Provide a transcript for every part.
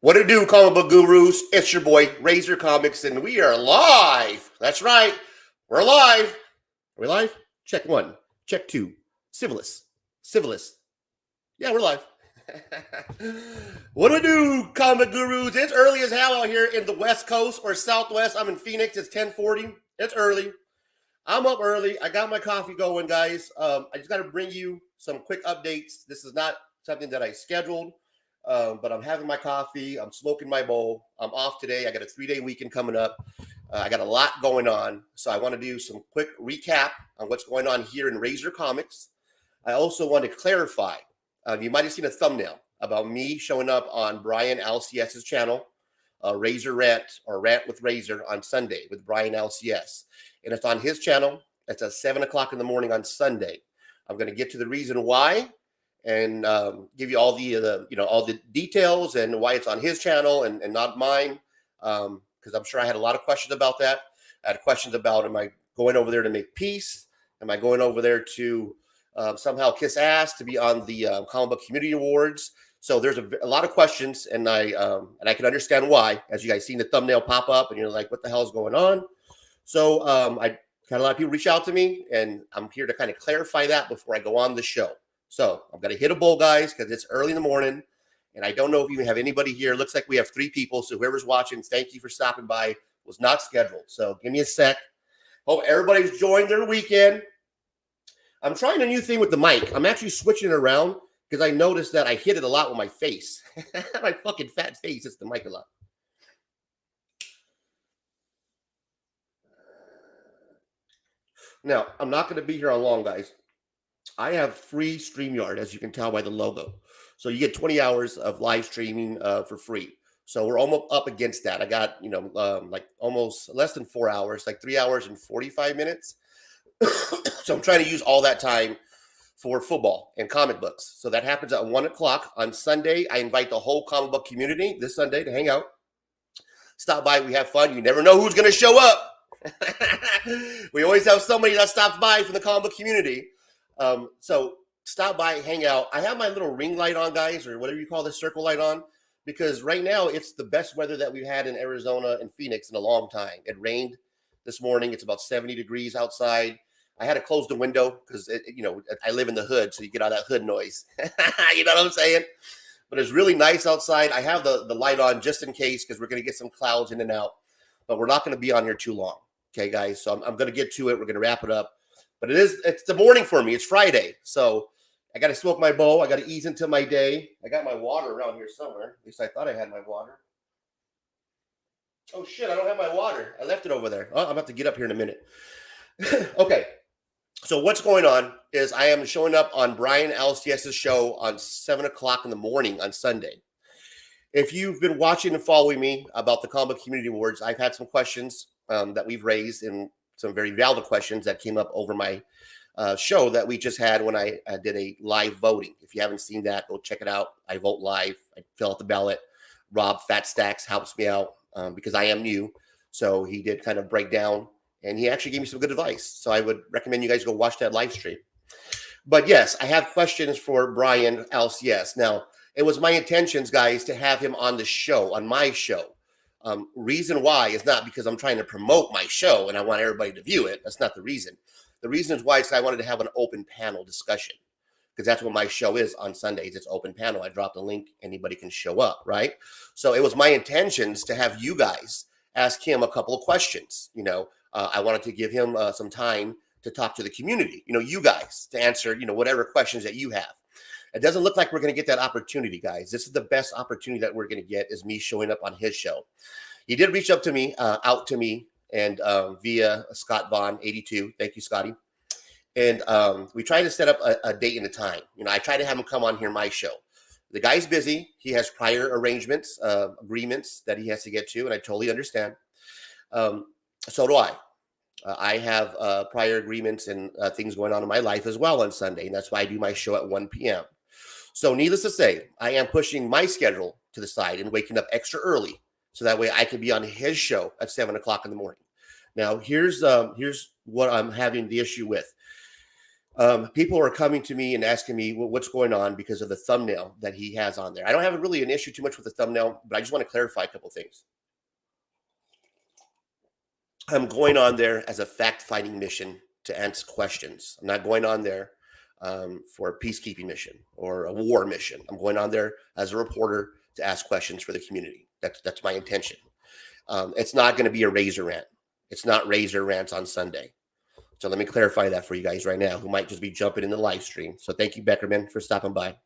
What it do, comic book gurus? It's your boy, Razor Comics, and we are live. That's right. We're live. Are we live? Check one. Check two. Civilist. Civilist. Yeah, we're live. What do we do, comic gurus? It's early as hell out here in the West Coast or Southwest. I'm in Phoenix. It's 10:40. It's early. I'm up early. I got my coffee going, guys. I just got to bring you some quick updates. This is not something that I scheduled. But I'm having my coffee. I'm smoking my bowl. I'm off today. I got a 3-day weekend coming up. I got a lot going on. So I want to do some quick recap on what's going on here in Razor Comics. I also want to clarify. You might have seen a thumbnail about me showing up on Brian-LCS's channel, Razor Rant or Rant with Razor on Sunday with Brian-LCS. And it's on his channel. It's at 7 o'clock in the morning on Sunday. I'm going to get to the reason why and give you all the details and why it's on his channel and not mine, because I'm sure I had a lot of questions about that. I had questions about, am I going over there to make peace? Am I going over there to somehow kiss ass to be on the Comic Book Community Awards? So there's a lot of questions, and I can understand why, as you guys seen the thumbnail pop up, and you're like, what the hell is going on? So I had a lot of people reach out to me, and I'm here to kind of clarify that before I go on the show. So I'm going to hit a bowl, guys, because it's early in the morning, and I don't know if you even have anybody here. Looks like we have 3 people, so whoever's watching, thank you for stopping by. It was not scheduled, so give me a sec. Hope everybody's enjoying their weekend. I'm trying a new thing with the mic. I'm actually switching it around because I noticed that I hit it a lot with my face. My fucking fat face hits the mic a lot. Now, I'm not going to be here on long, guys. I have free StreamYard, as you can tell by the logo. So you get 20 hours of live streaming for free. So we're almost up against that. I got, like almost less than 4 hours, like 3 hours and 45 minutes. So I'm trying to use all that time for football and comic books. So that happens at 1 o'clock on Sunday. I invite the whole comic book community this Sunday to hang out. Stop by. We have fun. You never know who's going to show up. We always have somebody that stops by from the comic book community. So stop by, hang out. I have my little ring light on, guys, or whatever you call this circle light on, because right now it's the best weather that we've had in Arizona and Phoenix in a long time. It rained this morning. It's about 70 degrees outside. I had to close the window because, I live in the hood, so you get all that hood noise. You know what I'm saying? But it's really nice outside. I have the light on just in case because we're going to get some clouds in and out, but we're not going to be on here too long. Okay, guys, so I'm going to get to it. We're going to wrap it up. But it's the morning for me. It's Friday. So I got to smoke my bowl. I got to ease into my day. I got my water around here somewhere. At least I thought I had my water. Oh, shit, I don't have my water. I left it over there. Oh, I'm about to get up here in a minute. Okay. So what's going on is I am showing up on Brian-LCS's show on 7 o'clock in the morning on Sunday. If you've been watching and following me about the Comic Book Community Awards, I've had some questions that we've raised and some very valid questions that came up over my show that we just had when I did a live voting. If you haven't seen that, go check it out. I vote live. I fill out the ballot. Rob Fat Stacks helps me out because I am new. So he did kind of break down, and he actually gave me some good advice. So I would recommend you guys go watch that live stream. But yes, I have questions for Brian-LCS. Now, it was my intentions, guys, to have him on the show, on my show. Reason why is not because I'm trying to promote my show and I want everybody to view it. That's not the reason. The reason is why is I wanted to have an open panel discussion, because that's what my show is on Sundays. It's open panel. I drop the link. Anybody can show up, right? So it was my intentions to have you guys ask him a couple of questions. I wanted to give him some time to talk to the community, you guys, to answer, whatever questions that you have. It doesn't look like we're going to get that opportunity, guys. This is the best opportunity that we're going to get, is me showing up on his show. He did reach out to me, and via Scott Vaughn 82. Thank you, Scotty. And we tried to set up a date and a time. I tried to have him come on here, my show. The guy's busy. He has prior arrangements, agreements that he has to get to, and I totally understand. So do I. I have prior agreements and things going on in my life as well on Sunday, and that's why I do my show at 1 p.m. So needless to say, I am pushing my schedule to the side and waking up extra early so that way I can be on his show at 7 o'clock in the morning. Now, here's what I'm having the issue with. People are coming to me and asking me what's going on because of the thumbnail that he has on there. I don't have really an issue too much with the thumbnail, but I just want to clarify a couple things. I'm going on there as a fact-finding mission to answer questions. I'm not going on there for a peacekeeping mission or a war mission. I'm going on there as a reporter to ask questions for the community. That's my intention. It's not going to be a razor rant. It's not razor rants on Sunday. So let me clarify that for you guys right now who might just be jumping in the live stream. So thank you, Beckerman, for stopping by.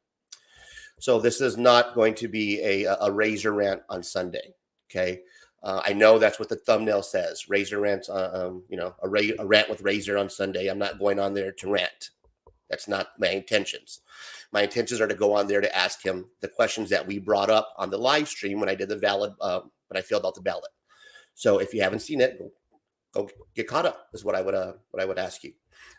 So this is not going to be a razor rant on Sunday. Okay. I know that's what the thumbnail says. Razor rants, a rant with Razor on Sunday. I'm not going on there to rant. That's not my intentions. My intentions are to go on there to ask him the questions that we brought up on the live stream when I did the when I filled out the ballot. So if you haven't seen it, go get caught up is what I would ask you.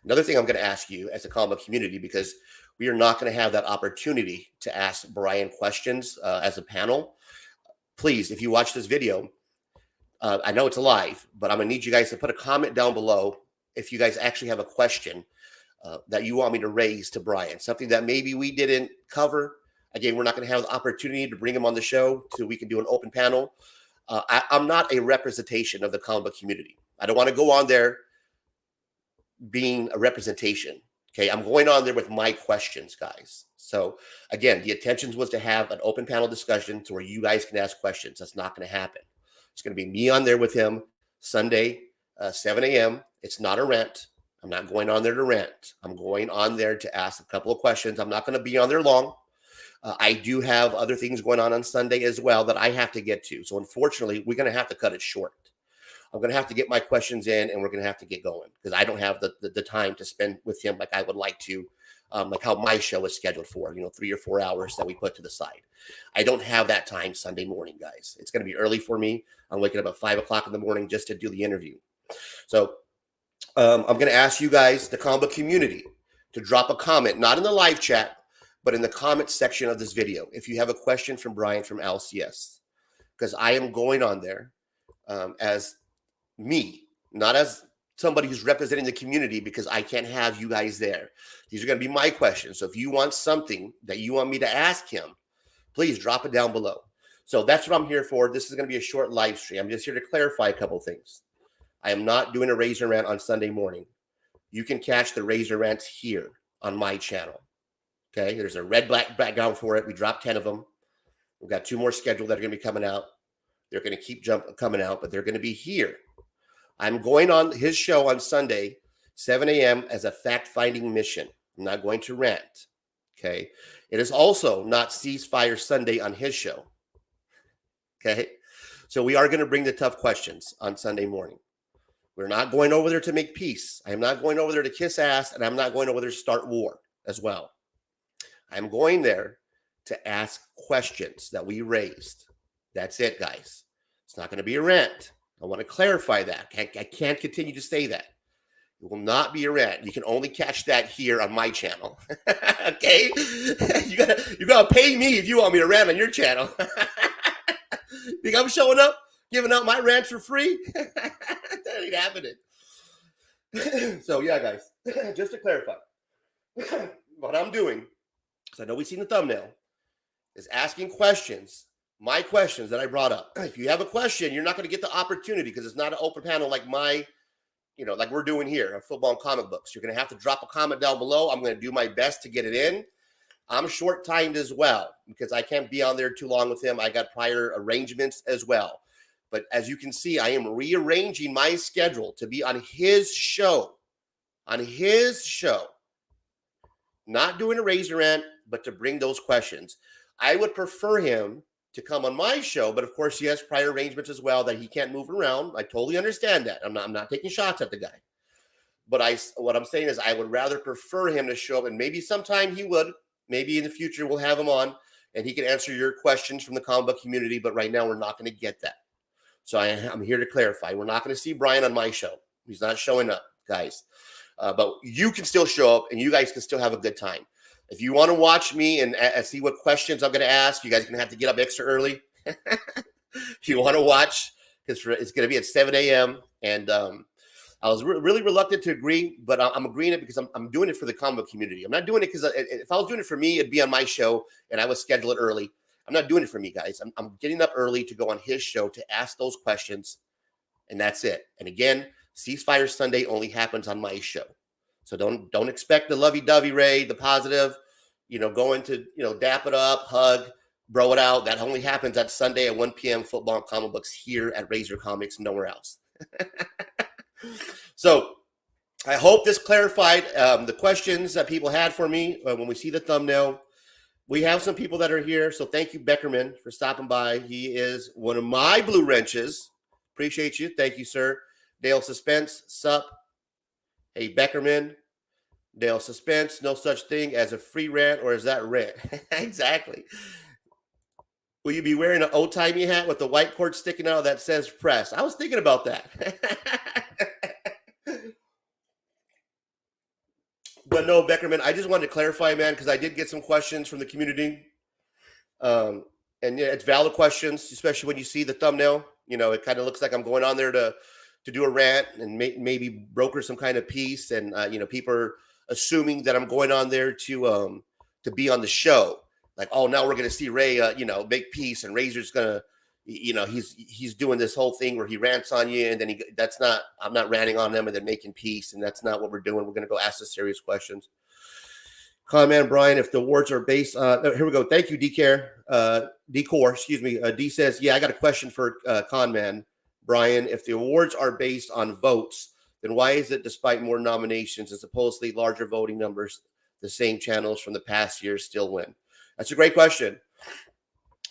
Another thing I'm going to ask you as a comic community, because we are not going to have that opportunity to ask Brian questions as a panel. Please, if you watch this video, I know it's live, but I'm going to need you guys to put a comment down below if you guys actually have a question that you want me to raise to Brian, something that maybe we didn't cover. Again, we're not going to have the opportunity to bring him on the show so we can do an open panel. I'm not a representation of the comic book community. I don't want to go on there being a representation. Okay, I'm going on there with my questions, guys. So again, the intention was to have an open panel discussion to where you guys can ask questions. That's not going to happen. It's going to be me on there with him Sunday, 7 a.m. It's not a rant. I'm not going on there to rant. I'm going on there to ask a couple of questions. I'm not going to be on there long. I do have other things going on Sunday as well that I have to get to. So unfortunately, we're going to have to cut it short. I'm going to have to get my questions in and we're going to have to get going because I don't have the time to spend with him like I would like to, like how my show is scheduled for, 3 or 4 hours that we put to the side. I don't have that time Sunday morning, guys. It's going to be early for me. I'm waking up at 5 o'clock in the morning just to do the interview. So I'm going to ask you guys, the comic book community, to drop a comment, not in the live chat, but in the comment section of this video. If you have a question from Brian from LCS, because I am going on there as me, not as somebody who's representing the community, because I can't have you guys there. These are going to be my questions. So if you want something that you want me to ask him, please drop it down below. So that's what I'm here for. This is going to be a short live stream. I'm just here to clarify a couple things. I am not doing a Razor rant on Sunday morning. You can catch the Razor rants here on my channel. Okay, there's a red-black background for it. We dropped 10 of them. We've got 2 more scheduled that are going to be coming out. They're going to keep coming out, but they're going to be here. I'm going on his show on Sunday, 7 a.m. as a fact-finding mission. I'm not going to rant. Okay. It is also not Ceasefire Sunday on his show. Okay. So we are going to bring the tough questions on Sunday morning. We're not going over there to make peace. I'm not going over there to kiss ass, and I'm not going over there to start war as well. I'm going there to ask questions that we raised. That's it, guys. It's not going to be a rant. I want to clarify that. I can't continue to say that. It will not be a rant. You can only catch that here on my channel. Okay? You gotta pay me if you want me to rant on your channel. Think I'm showing up, giving out my rants for free? That ain't happening. So yeah, guys, just to clarify, what I'm doing, because I know we've seen the thumbnail, is asking questions. My questions that I brought up. If you have a question, you're not going to get the opportunity because it's not an open panel like like we're doing here on football and comic books. You're going to have to drop a comment down below. I'm going to do my best to get it in. I'm short-timed as well because I can't be on there too long with him. I got prior arrangements as well. But as you can see, I am rearranging my schedule to be on his show. On his show. Not doing a Razor rant, but to bring those questions. I would prefer him to come on my show, but of course he has prior arrangements as well that he can't move around. I totally understand that. I'm not taking shots at the guy. But what I'm saying is I would rather prefer him to show up, and maybe sometime he would. Maybe in the future we'll have him on and he can answer your questions from the comic book community, but right now we're not going to get that. So I'm here to clarify. We're not going to see Brian on my show. He's not showing up, guys. But you can still show up and you guys can still have a good time. If you want to watch me and see what questions I'm going to ask, you guys are going to have to get up extra early. If you want to watch, because it's going to be at 7 a.m. And I was really reluctant to agree, but I'm agreeing it because I'm doing it for the comic book community. I'm not doing it because if I was doing it for me, it'd be on my show and I would schedule it early. I'm not doing it for me, guys. I'm getting up early to go on his show to ask those questions, and that's it. And again, Ceasefire Sunday only happens on my show, so don't expect the lovey-dovey Ray, the positive, going to dap it up, hug, bro it out. That only happens at Sunday at 1 p.m. Football and comic books here at Razor Comics, nowhere else. So I hope this clarified the questions that people had for me when we see the thumbnail. We have some people that are here, so thank you, Beckerman, for stopping by. He is one of my blue wrenches. Appreciate you. Thank you, sir. Dale Suspense, sup. Hey, Beckerman. Dale Suspense, no such thing as a free rant, or is that rent? Exactly. Will you be wearing an old-timey hat with the white cord sticking out that says press? I was thinking about that. But no, Beckerman, I just wanted to clarify, man, because I did get some questions from the community. And yeah, it's valid questions, especially when you see the thumbnail. It kind of looks like I'm going on there to do a rant and maybe broker some kind of peace. And, people are assuming that I'm going on there to be on the show. Like, oh, now we're going to see Ray, make peace, and Razor's going to, he's doing this whole thing where he rants on you, and then I'm not ranting on them and then making peace, and that's not what we're doing. We're going to go ask the serious questions. Comment, Brian, if the awards are based on, here we go. Thank you, Decor, excuse me. D says, yeah, I got a question for Conman. Brian, if the awards are based on votes, then why is it, despite more nominations and supposedly larger voting numbers, the same channels from the past years still win? That's a great question.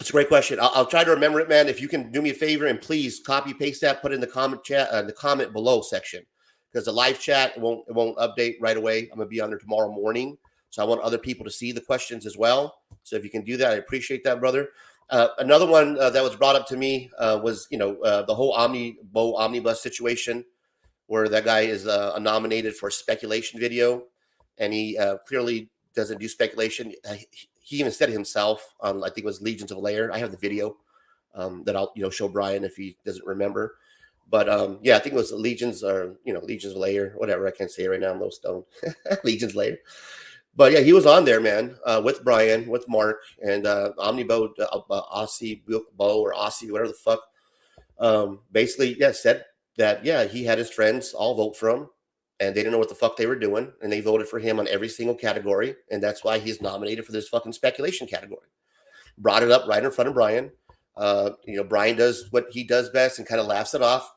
It's a great question. I'll try to remember it, man. If you can do me a favor and please copy paste that, put it in the comment chat, the comment below section, because the live chat won't update right away. I'm gonna be on there tomorrow morning, so I want other people to see the questions as well. So if you can do that, I appreciate that, brother. Another one that was brought up to me was the whole omnibus situation, where that guy is nominated for a speculation video, and he clearly doesn't do speculation. He even said it himself on, I think it was Legions of Lair. I have the video that I'll show Brian if he doesn't remember. But yeah, I think it was Legions of Lair, whatever. I can't say it right now. I'm a little stoned. Legions Lair. But yeah, he was on there, man, with Brian, with Mark, and Omnibo, Aussie Bo or Aussie, whatever the fuck. Basically, yeah, said that he had his friends all vote for him, and they didn't know what the fuck they were doing, and they voted for him on every single category, and that's why he's nominated for this fucking speculation category. Brought it up right in front of Brian. Brian does what he does best and kind of laughs it off.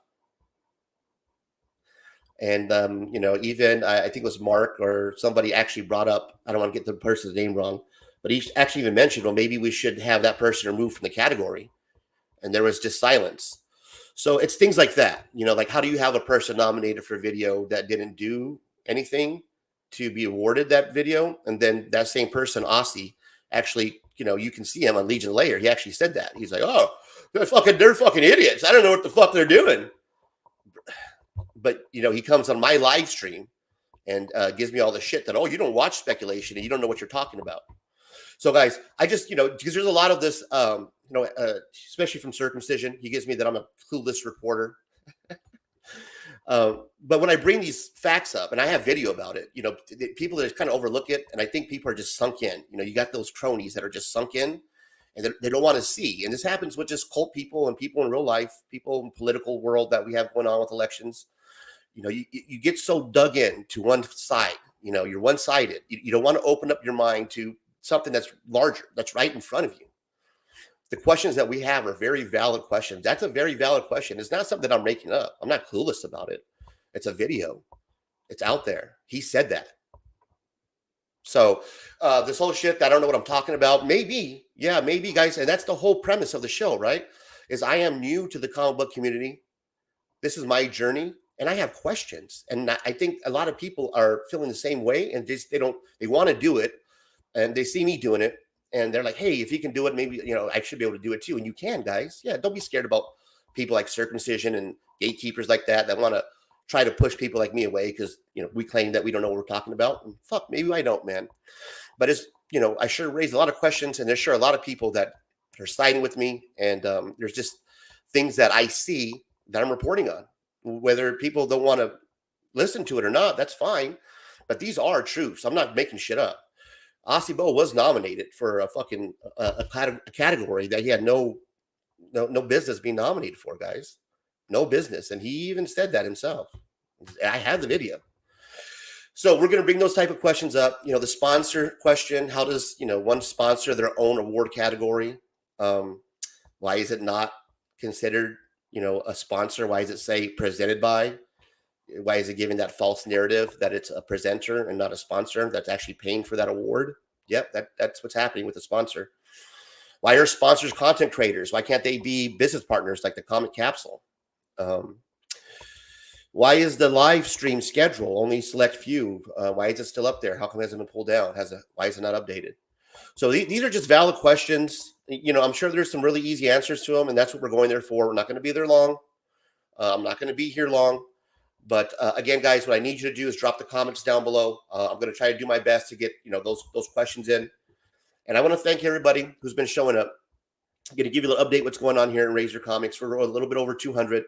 And even I think it was Mark or somebody actually brought up, I don't want to get the person's name wrong, but he actually even mentioned, well, maybe we should have that person removed from the category. And there was just silence. So it's things like that, like how do you have a person nominated for a video that didn't do anything to be awarded that video? And then that same person, Aussie, actually, you can see him on Legion Layer. He actually said that. He's like, oh, they're fucking idiots. I don't know what the fuck they're doing. But, he comes on my live stream and gives me all the shit that, oh, you don't watch speculation and you don't know what you're talking about. So, guys, I just, because there's a lot of this, especially from Circumcision, he gives me that I'm a clueless reporter. But when I bring these facts up, and I have video about it, people that kind of overlook it, and I think people are just sunk in. You got those cronies that are just sunk in, and they don't want to see. And this happens with just cult people and people in real life, people in political world that we have going on with elections. You get so dug in to one side. You're one-sided. You don't want to open up your mind to something that's larger, that's right in front of you. The questions that we have are very valid questions. That's a very valid question. It's not something I'm making up. I'm not clueless about it. It's a video. It's out there. He said that. So this whole shit, I don't know what I'm talking about. Maybe, guys. And that's the whole premise of the show, right? Is I am new to the comic book community. This is my journey. And I have questions. And I think a lot of people are feeling the same way. And they want to do it. And they see me doing it. And they're like, hey, if you can do it, maybe, I should be able to do it too. And you can, guys. Yeah, don't be scared about people like Circumcision and gatekeepers like that want to try to push people like me away because, we claim that we don't know what we're talking about. And fuck, maybe I don't, man. But it's, I sure raised a lot of questions. And there's sure a lot of people that are siding with me. And there's just things that I see that I'm reporting on. Whether people don't want to listen to it or not, that's fine. But these are true. So I'm not making shit up. Bo was nominated for a fucking a category that he had no business being nominated for, guys. No business. And he even said that himself. I have the video. So we're going to bring those type of questions up. The sponsor question, how does, one sponsor their own award category? Why is it not considered, a sponsor? Why does it say presented by? Why is it giving that false narrative that it's a presenter and not a sponsor that's actually paying for that award? Yep, that's what's happening with the sponsor. Why are sponsors content creators? Why can't they be business partners like the Comic Capsule? Why is the live stream schedule only select few? Why is it still up there? How come it hasn't been pulled down? Why is it not updated? So these are just valid questions. I'm sure there's some really easy answers to them, and that's what we're going there for. We're not going to be there long. I'm not going to be here long. But again, guys, what I need you to do is drop the comments down below. I'm going to try to do my best to get those questions in. And I want to thank everybody who's been showing up. I'm going to give you a little update what's going on here in Razor Comics. We're a little bit over 200.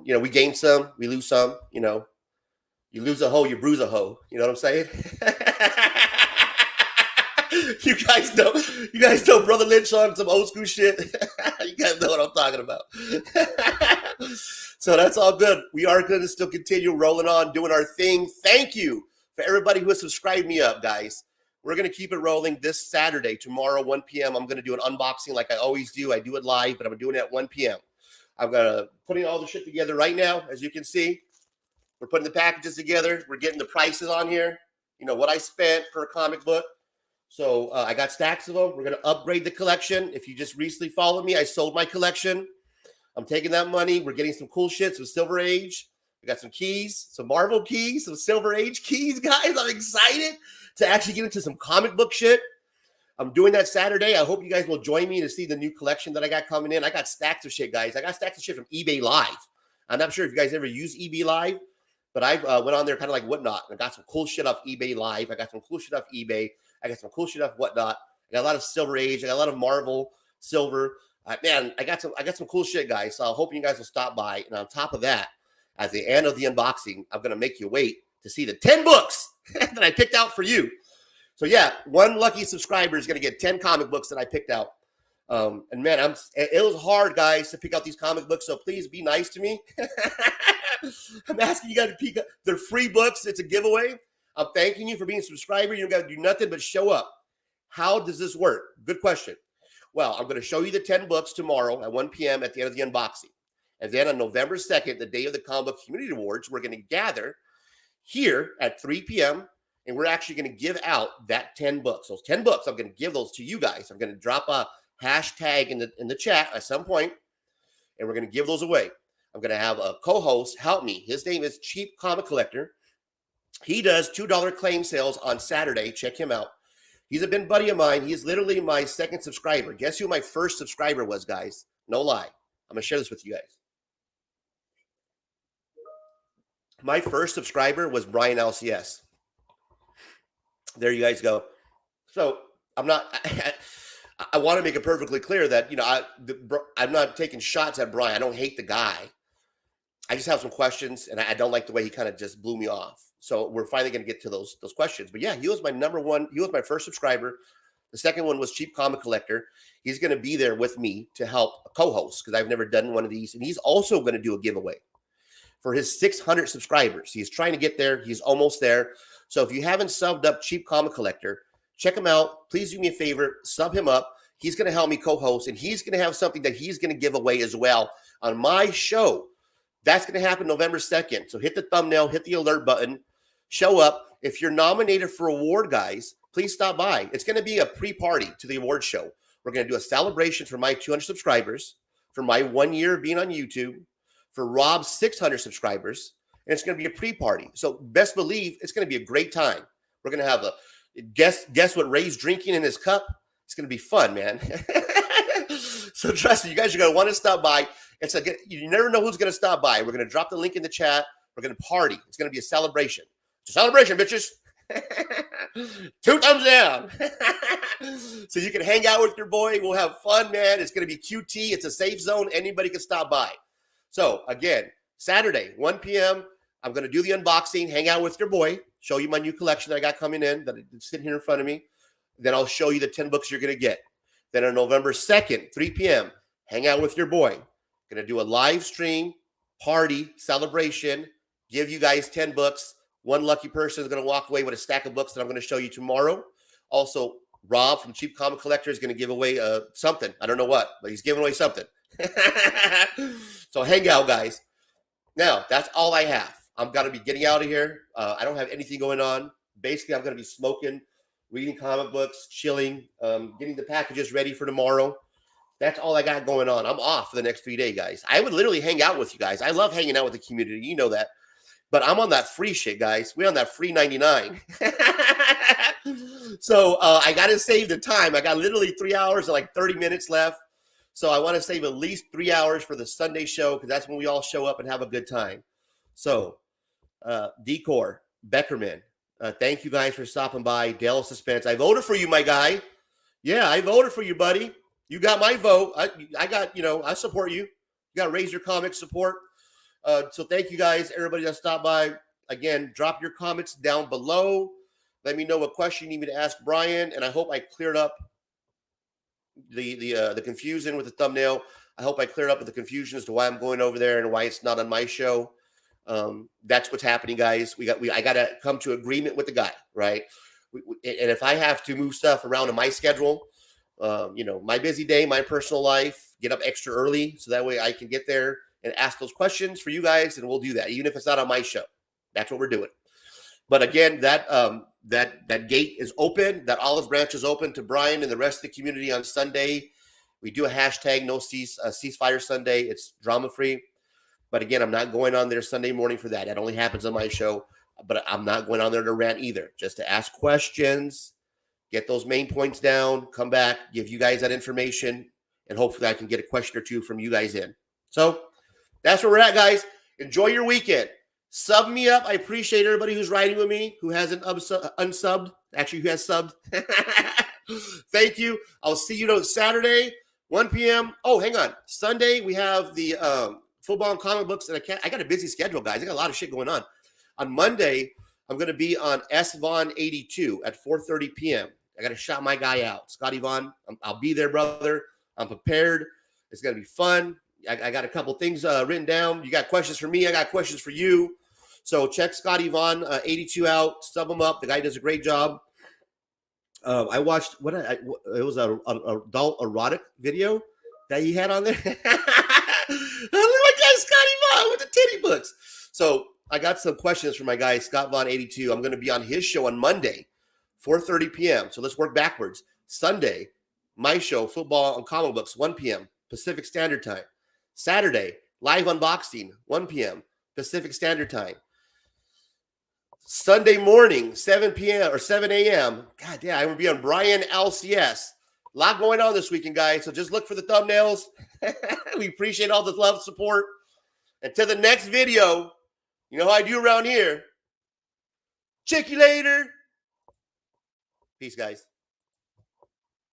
We gain some, we lose some. You lose a hoe, you bruise a hoe. You know what I'm saying? You guys know Brother Lynch on some old school shit. You guys know what I'm talking about. So that's all good. We are going to still continue rolling on, doing our thing. Thank you for everybody who has subscribed me up, guys. We're going to keep it rolling this Saturday, tomorrow, 1 p.m. I'm going to do an unboxing like I always do. I do it live, but I'm doing it at 1 p.m. I'm putting all the shit together right now, as you can see. We're putting the packages together. We're getting the prices on here. What I spent per comic book. So I got stacks of them. We're going to upgrade the collection. If you just recently followed me, I sold my collection. I'm taking that money. We're getting some cool shit, some Silver Age. We got some keys, some Marvel keys, some Silver Age keys, guys. I'm excited to actually get into some comic book shit. I'm doing that Saturday. I hope you guys will join me to see the new collection that I got coming in. I got stacks of shit, guys. I got stacks of shit from eBay Live. I'm not sure if you guys ever use eBay Live, but I went on there kind of like Whatnot. I got some cool shit off eBay Live. I got some cool shit off eBay. I got some cool shit off Whatnot. I got a lot of Silver Age. I got a lot of Marvel, Silver. Man, I got some cool shit, guys. So I hope you guys will stop by. And on top of that, at the end of the unboxing, I'm going to make you wait to see the 10 books that I picked out for you. So yeah, one lucky subscriber is going to get 10 comic books that I picked out. And man, it was hard, guys, to pick out these comic books. So please be nice to me. I'm asking you guys to pick up. They're free books. It's a giveaway. I'm thanking you for being a subscriber. You don't got to do nothing but show up. How does this work? Good question. Well, I'm going to show you the 10 books tomorrow at 1 p.m. at the end of the unboxing. And then on November 2nd, the day of the Comic Book Community Awards, we're going to gather here at 3 p.m. And we're actually going to give out that 10 books. Those 10 books, I'm going to give those to you guys. I'm going to drop a hashtag in the chat at some point, and we're going to give those away. I'm going to have a co-host help me. His name is Cheap Comic Collector. He does $2 claim sales on Saturday. Check him out. He's a been buddy of mine. He's literally my second subscriber. Guess who my first subscriber was, guys? No lie. I'm going to share this with you guys. My first subscriber was Brian-LCS. There you guys go. So I'm not, I want to make it perfectly clear that, I'm not taking shots at Brian. I don't hate the guy. I just have some questions, and I don't like the way he kind of just blew me off. So we're finally going to get to those questions. But yeah, he was my number one. He was my first subscriber. The second one was Cheap Comic Collector. He's going to be there with me to help co-host because I've never done one of these. And he's also going to do a giveaway for his 600 subscribers. He's trying to get there. He's almost there. So if you haven't subbed up Cheap Comic Collector, check him out. Please do me a favor, sub him up. He's going to help me co-host, and he's going to have something that he's going to give away as well on my show. That's going to happen November 2nd. So hit the thumbnail, hit the alert button, show up. If you're nominated for award, guys, please stop by. It's going to be a pre-party to the award show. We're going to do a celebration for my 200 subscribers, for my 1 year of being on YouTube, for Rob's 600 subscribers, and it's going to be a pre-party. So best believe it's going to be a great time. We're going to have a guess what Ray's drinking in his cup. It's going to be fun, man. So trust me, you guys are going to want to stop by. You never know who's going to stop by. We're going to drop the link in the chat. We're going to party. It's going to be a celebration. It's a celebration, bitches. 2 thumbs down. So you can hang out with your boy. We'll have fun, man. It's going to be QT. It's a safe zone. Anybody can stop by. So again, Saturday, 1 p.m. I'm going to do the unboxing, hang out with your boy, show you my new collection that I got coming in, that is sitting here in front of me. Then I'll show you the 10 books you're going to get. Then on November 2nd, 3 p.m., hang out with your boy. Going to do a live stream, party, celebration, give you guys 10 books. One lucky person is going to walk away with a stack of books that I'm going to show you tomorrow. Also, Rob from Cheap Comic Collector is going to give away something. I don't know what, but he's giving away something. So hang out, guys. Now, that's all I have. I'm going to be getting out of here. I don't have anything going on. Basically, I'm going to be smoking, reading comic books, chilling, getting the packages ready for tomorrow. That's all I got going on. I'm off for the next 3 days, guys. I would literally hang out with you guys. I love hanging out with the community. You know that. But I'm on that free shit, guys. We're on that free 99. So I got to save the time. I got literally 3 hours and like 30 minutes left. So I want to save at least 3 hours for the Sunday show because that's when we all show up and have a good time. So Decor, Beckerman, thank you guys for stopping by. Dale Suspense. I voted for you, my guy. Yeah, I voted for you, buddy. You got my vote. I got, I support you. You got to raise your comic support. So thank you guys, everybody that stopped by. Again, drop your comments down below. Let me know what question you need me to ask Brian, and I hope I cleared up the confusion with the thumbnail. I hope I cleared up with the confusion as to why I'm going over there and why it's not on my show. That's what's happening, guys. I got to come to agreement with the guy, right? And if I have to move stuff around in my schedule, my busy day, my personal life, get up extra early so that way I can get there and ask those questions for you guys, and we'll do that, even if it's not on my show. That's what we're doing. But again, that gate is open. That olive branch is open to Brian and the rest of the community on Sunday. We do a hashtag no ceasefire Sunday. It's drama free. But again, I'm not going on there Sunday morning for that. That only happens on my show. But I'm not going on there to rant either. Just to ask questions, get those main points down, come back, give you guys that information, and hopefully I can get a question or two from you guys in. So that's where we're at, guys. Enjoy your weekend. Sub me up. I appreciate everybody who's riding with me, who hasn't unsubbed. Actually, who has subbed. Thank you. I'll see you Saturday, 1 p.m. Oh, hang on. Sunday, we have the football and comic books. And I got a busy schedule, guys. I got a lot of shit going on. On Monday, I'm going to be on S. Vaughn 82 at 4:30 p.m. I got to shout my guy out. Scotty Vaughn, I'll be there, brother. I'm prepared. It's going to be fun. I got a couple things written down. You got questions for me. I got questions for you. So check Scotty Vaughn 82 out. Sub him up. The guy does a great job. I watched it was an adult erotic video that he had on there. Look at Scotty Vaughn with the titty books. So I got some questions for my guy, Scott Vaughn 82. I'm going to be on his show on Monday, 4:30 p.m. So let's work backwards. Sunday, my show, football and comic books, 1 p.m. Pacific Standard Time. Saturday, live unboxing, 1 p.m. Pacific Standard Time. Sunday morning, 7 p.m. or 7 a.m. God damn, I'm going to be on Brian-LCS. A lot going on this weekend, guys. So just look for the thumbnails. We appreciate all the love, support. Until the next video, you know how I do around here. Check you later. Peace, guys.